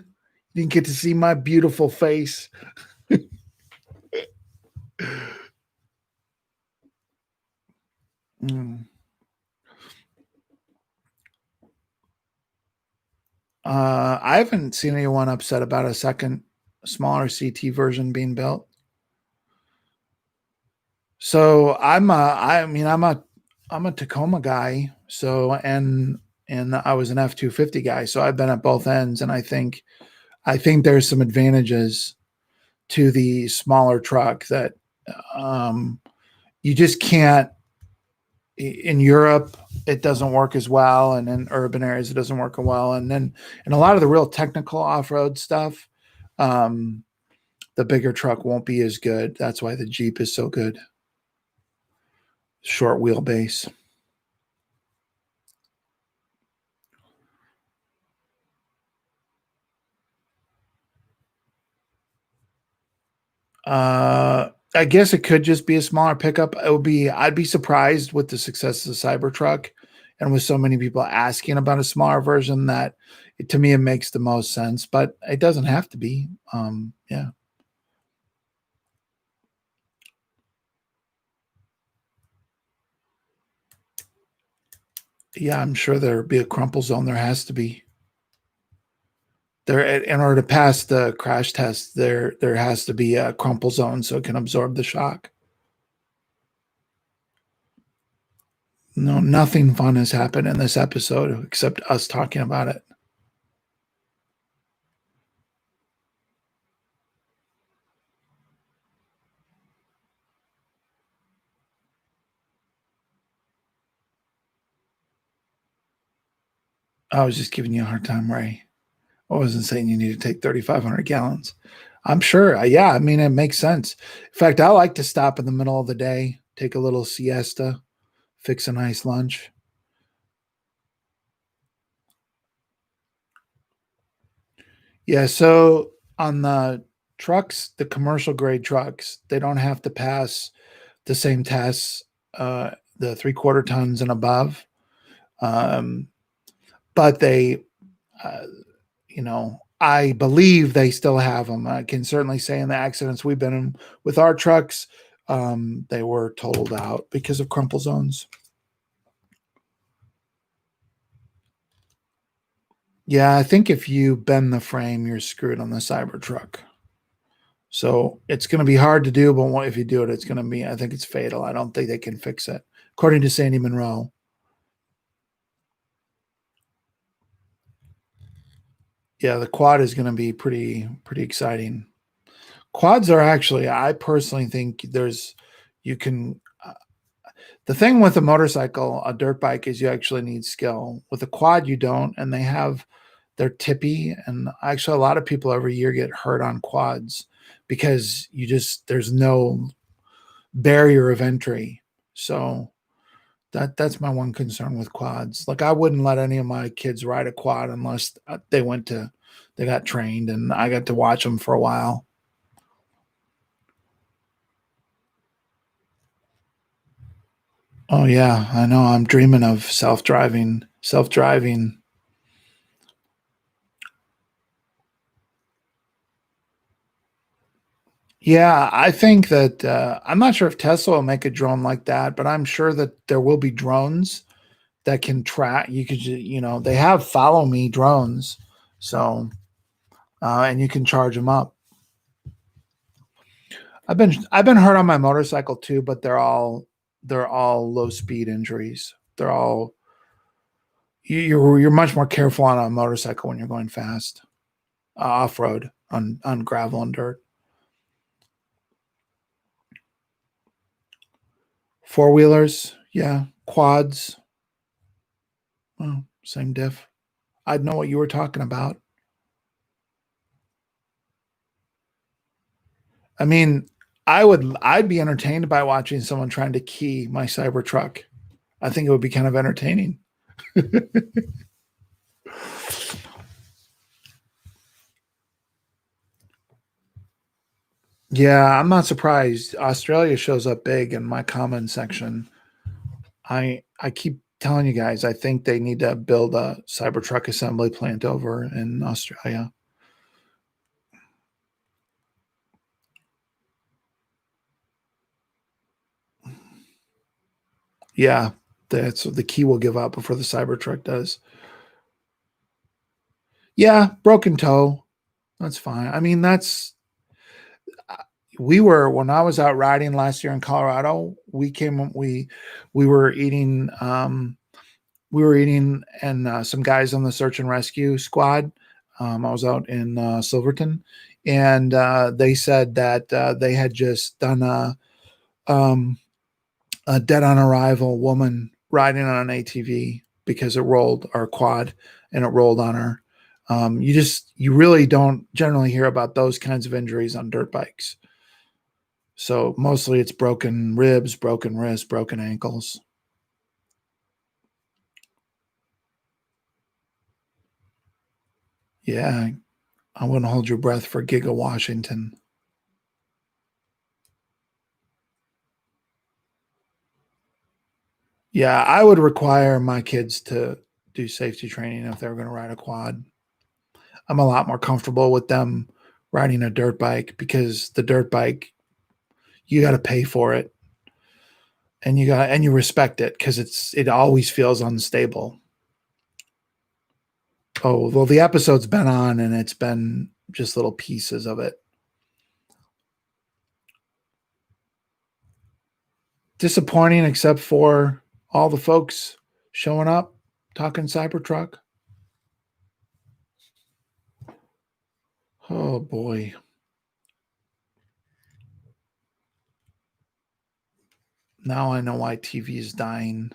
You didn't get to see my beautiful face. Mm. I haven't seen anyone upset about a second smaller CT version being built. So I'm a Tacoma guy. So and I was an F-250 guy. So I've been at both ends, and I think there's some advantages to the smaller truck that um, you just can't in Europe. It doesn't work as well, and in urban areas it doesn't work well, and then in a lot of the real technical off-road stuff, um, the bigger truck won't be as good. That's why the Jeep is so good. Short wheelbase. I guess it could just be a smaller pickup. I'd be surprised with the success of the Cybertruck and with so many people asking about a smaller version, that to me it makes the most sense. But it doesn't have to be. Yeah. Yeah, I'm sure there'd be a crumple zone. There has to be. There, in order to pass the crash test, there has to be a crumple zone so it can absorb the shock. No, nothing fun has happened in this episode except us talking about it. I was just giving you a hard time, Ray. I wasn't saying you need to take 3,500 gallons. I'm sure. Yeah, I mean, it makes sense. In fact, I like to stop in the middle of the day, take a little siesta, fix a nice lunch. Yeah, so on the trucks, the commercial grade trucks, they don't have to pass the same tests, the 3/4 tons and above. Um, but they, uh, I believe they still have them. I can certainly say in the accidents we've been in with our trucks, they were totaled out because of crumple zones. Yeah, I think if you bend the frame, you're screwed on the Cybertruck. So it's going to be hard to do, but if you do it, it's going to be, I think it's fatal. I don't think they can fix it, according to Sandy Monroe. Yeah, the quad is going to be pretty exciting. Quads are actually, I personally think you can. The thing with a motorcycle, a dirt bike, is you actually need skill. With a quad, you don't, and they're tippy, and actually, a lot of people every year get hurt on quads because there's no barrier of entry. So that's my one concern with quads. Like I wouldn't let any of my kids ride a quad unless they got trained, and I got to watch them for a while. Oh yeah, I know. I'm dreaming of self-driving. Self-driving. Yeah, I think that I'm not sure if Tesla will make a drone like that, but I'm sure that there will be drones that can track. They have follow me drones, so and you can charge them up. I've been hurt on my motorcycle too, but they're all low speed injuries. They're all you're much more careful on a motorcycle when you're going fast, off road on gravel and dirt. Four wheelers, yeah, quads, well, same diff. I'd know what you were talking about. I mean, I'd be entertained by watching someone trying to key my Cybertruck. I think it would be kind of entertaining. Yeah, I'm not surprised. Australia shows up big in my comment section. I keep telling you guys, I think they need to build a Cybertruck assembly plant over in Australia. Yeah, that's the key will give up before the Cybertruck does. Yeah, broken toe. That's fine. I mean, we were when I was out riding last year in Colorado. We were eating, and some guys on the search and rescue squad. I was out in Silverton, and they said that they had just done um, a dead on arrival woman riding on an ATV because it rolled our quad and it rolled on her. You really don't generally hear about those kinds of injuries on dirt bikes. So mostly it's broken ribs, broken wrists, broken ankles. Yeah, I wouldn't hold your breath for Giga Washington. Yeah, I would require my kids to do safety training if they were going to ride a quad. I'm a lot more comfortable with them riding a dirt bike because the dirt bike, you got to pay for it, and you respect it because it always feels unstable. Oh, well, the episode's been on and it's been just little pieces of it. Disappointing, except for all the folks showing up talking Cybertruck. Oh boy. Now I know why TV is dying.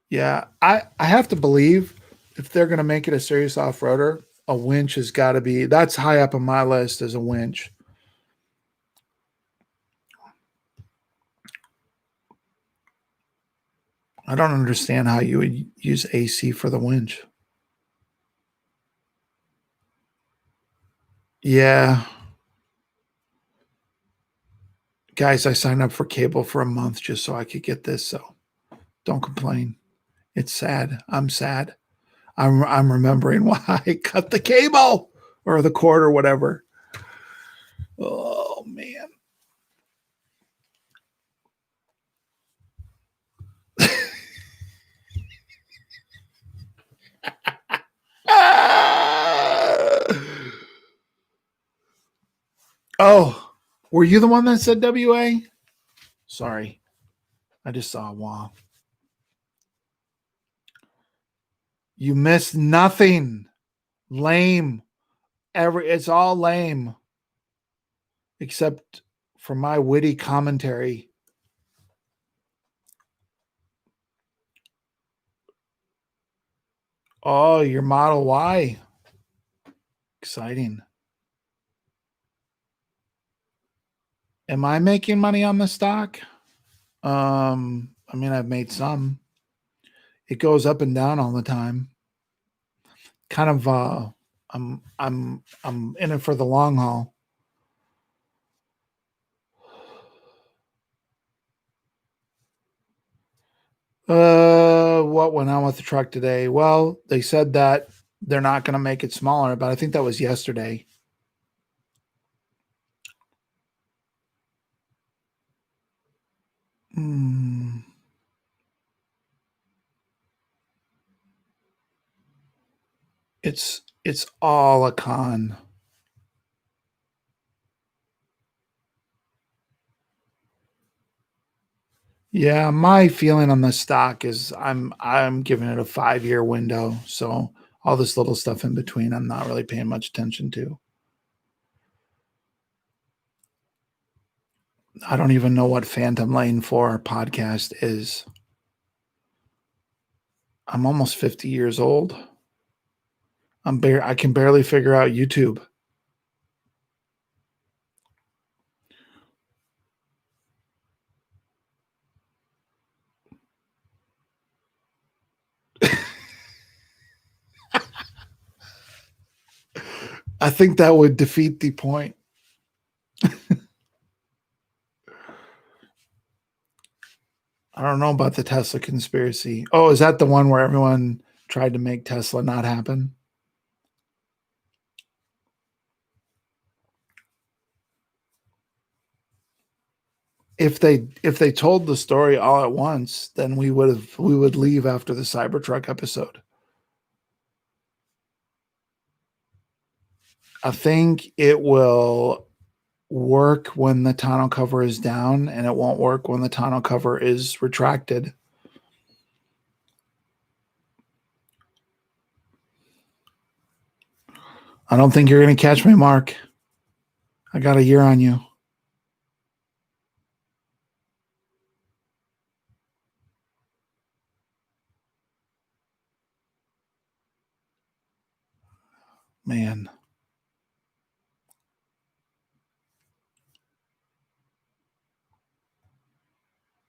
Yeah, I have to believe if they're going to make it a serious off-roader, a winch has got to be, that's high up on my list as a winch. I don't understand how you would use AC for the winch. Yeah. Guys, I signed up for cable for a month just so I could get this, so don't complain. It's sad. I'm sad. I'm remembering why I cut the cable or the cord or whatever. Oh man. Oh, were you the one that said WA? Sorry. I just saw a wall. You missed nothing. Lame. It's all lame. Except for my witty commentary. Oh, your Model Y. Exciting. Am I making money on the stock? I mean, I've made some. It goes up and down all the time. Kind of I'm in it for the long haul. What went on with the truck today? Well, they said that they're not going to make it smaller, but I think that was yesterday. Hmm. It's all a con. Yeah, my feeling on the stock is I'm giving it a 5-year window. So all this little stuff in between, I'm not really paying much attention to. I don't even know what Phantom Lane 4 podcast is. I'm almost 50 years old. I can barely figure out YouTube. I think that would defeat the point. I don't know about the Tesla conspiracy. Oh, is that the one where everyone tried to make Tesla not happen? If they told the story all at once, then we would leave after the Cybertruck episode. I think it will work when the tonneau cover is down, and it won't work when the tonneau cover is retracted. I don't think you're going to catch me, Mark. I got a year on you. Man.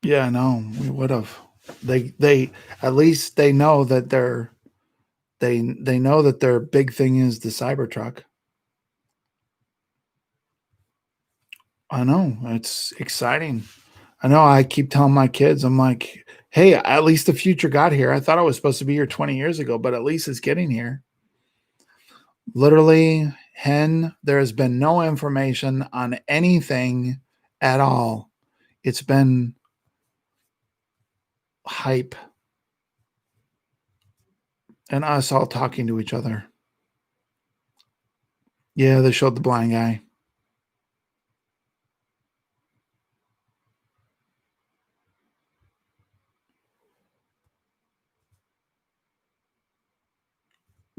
Yeah, no, we would have. They at least they know that they know that their big thing is the Cybertruck. I know. It's exciting. I know. I keep telling my kids, I'm like, hey, at least the future got here. I thought I was supposed to be here 20 years ago, but at least it's getting here. Literally, there has been no information on anything at all. It's been hype and us all talking to each other. Yeah, they showed the blind guy.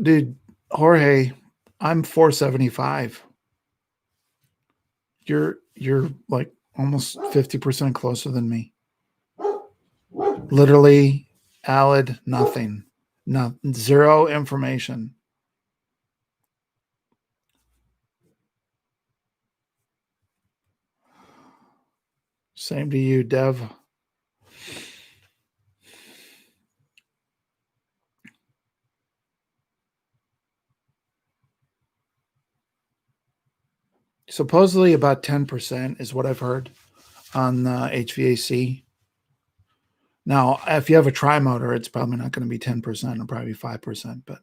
Dude, Jorge, I'm 475. You're like almost 50% closer than me. Literally, Alid, nothing. No, zero information. Same to you, Dev. Supposedly about 10% is what I've heard on HVAC. Now, if you have a tri motor, it's probably not going to be 10%, or probably 5%. But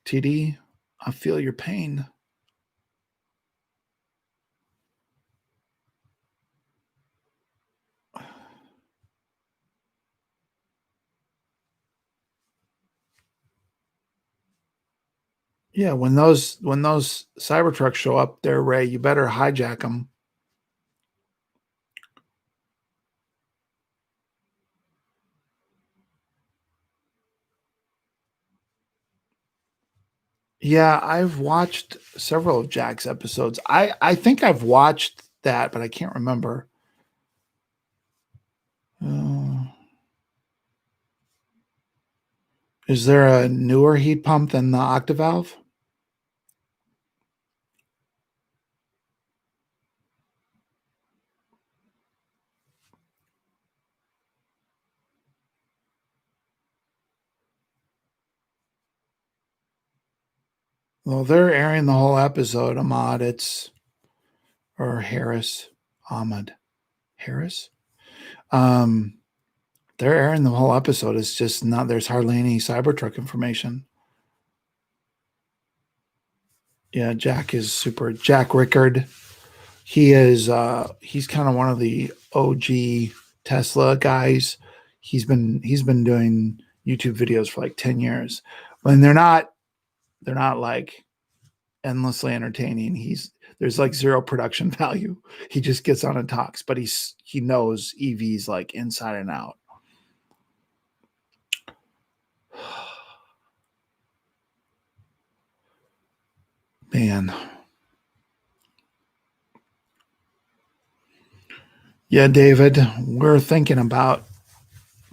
TD, I feel your pain. Yeah, when those Cybertrucks show up there, Ray, you better hijack them. Yeah, I've watched several of Jack's episodes. I think I've watched that, but I can't remember. Uh, is there a newer heat pump than the Octavalve? Well, they're airing the whole episode. Ahmad, it's or Harris, Ahmad, Harris. Um, they're airing the whole episode. It's just not. There's hardly any Cybertruck information. Yeah, Jack is super. Jack Rickard. He is. He's kind of one of the OG Tesla guys. He's been doing YouTube videos for like 10 years. When they're not like endlessly entertaining. There's like zero production value. He just gets on and talks, but he knows EVs like inside and out. Man. Yeah, David, we're thinking about,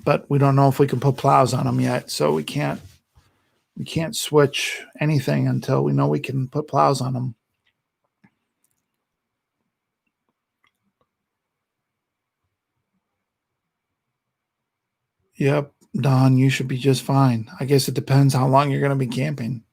but we don't know if we can put plows on them yet. So we can't switch anything until we know we can put plows on them. Yep, Don, you should be just fine. I guess it depends how long you're going to be camping.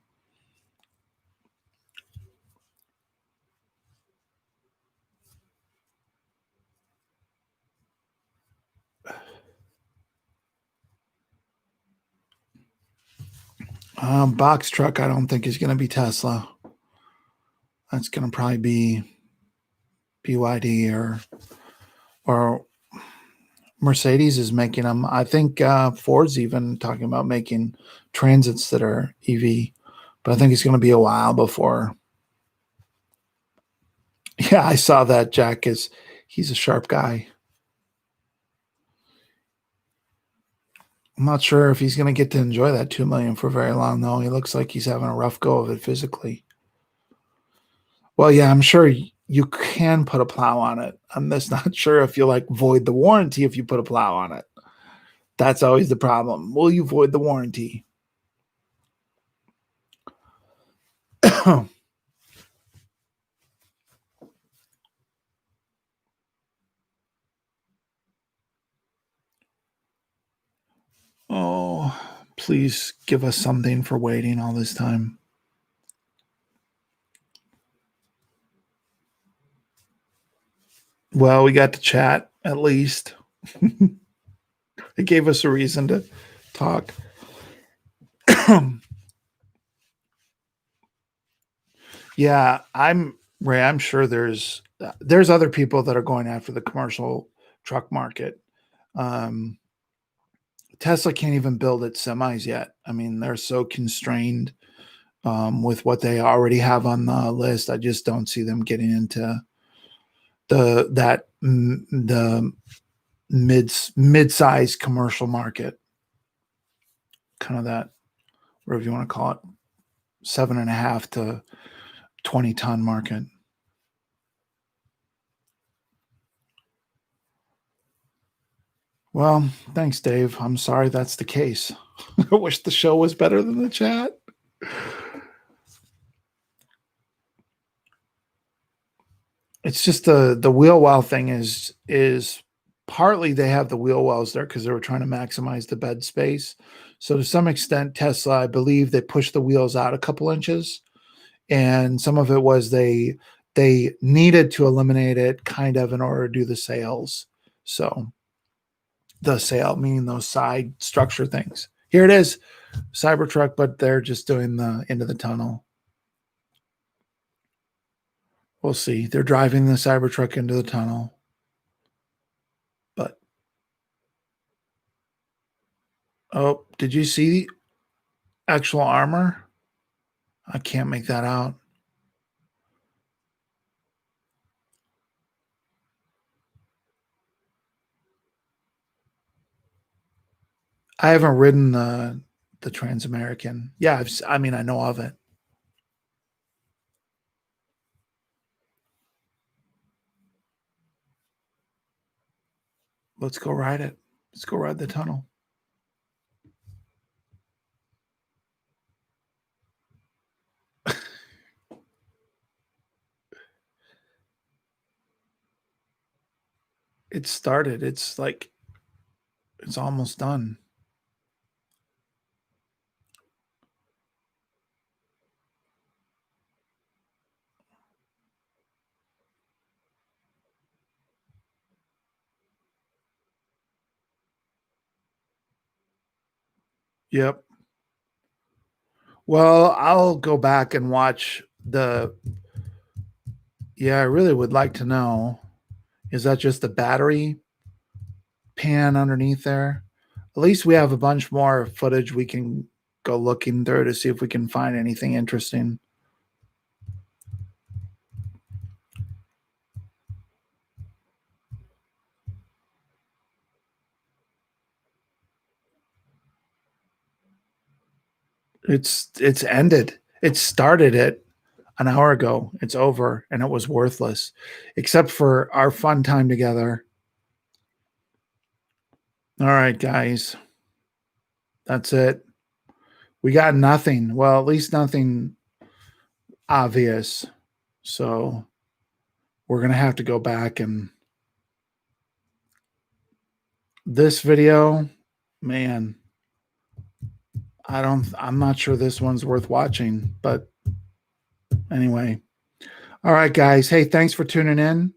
Box truck, I don't think is going to be Tesla. That's going to probably be BYD or Mercedes is making them. I think Ford's even talking about making transits that are EV, but I think it's going to be a while before. Yeah, I saw that. He's a sharp guy. I'm not sure if he's going to get to enjoy that 2 million for very long, though. He looks like he's having a rough go of it physically. Well, yeah, I'm sure you can put a plow on it. I'm just not sure if you like void the warranty if you put a plow on it. That's always the problem. Will you void the warranty? Oh, Please give us something for waiting all this time. Well, we got to chat at least. It gave us a reason to talk. Yeah, Ray. I'm sure there's other people that are going after the commercial truck market. Um, Tesla can't even build its semis yet. I mean, they're so constrained with what they already have on the list. I just don't see them getting into the mid-sized commercial market, kind of that, whatever you want to call it, 7.5 to 20-ton market. Well, thanks, Dave. I'm sorry that's the case. I wish the show was better than the chat. It's just the wheel well thing is partly they have the wheel wells there because they were trying to maximize the bed space. So to some extent, Tesla, I believe they pushed the wheels out a couple inches, and some of it was they needed to eliminate it kind of in order to do the sales. So the sail meaning those side structure things. Here it is, Cybertruck, but they're just doing the into the tunnel. We'll see. They're driving the Cybertruck into the tunnel. But oh, did you see the actual armor? I can't make that out. I haven't ridden the Trans-American. Yeah, I mean, I know of it. Let's go ride it. Let's go ride the tunnel. It started. It's like it's almost done. Yep. Well, I'll go back and watch the. Yeah, I really would like to know. Is that just the battery pan underneath there? At least we have a bunch more footage we can go looking through to see if we can find anything interesting. It's ended. It started it an hour ago. It's over and it was worthless, except for our fun time together. All right, guys. That's it. We got nothing. Well, at least nothing obvious. So we're going to have to go back and this video, man, I'm not sure this one's worth watching, but anyway. All right, guys. Hey, thanks for tuning in.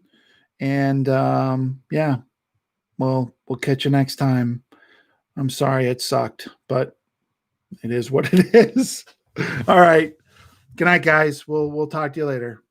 And yeah, we'll catch you next time. I'm sorry it sucked, but it is what it is. All right. Good night, guys. We'll talk to you later.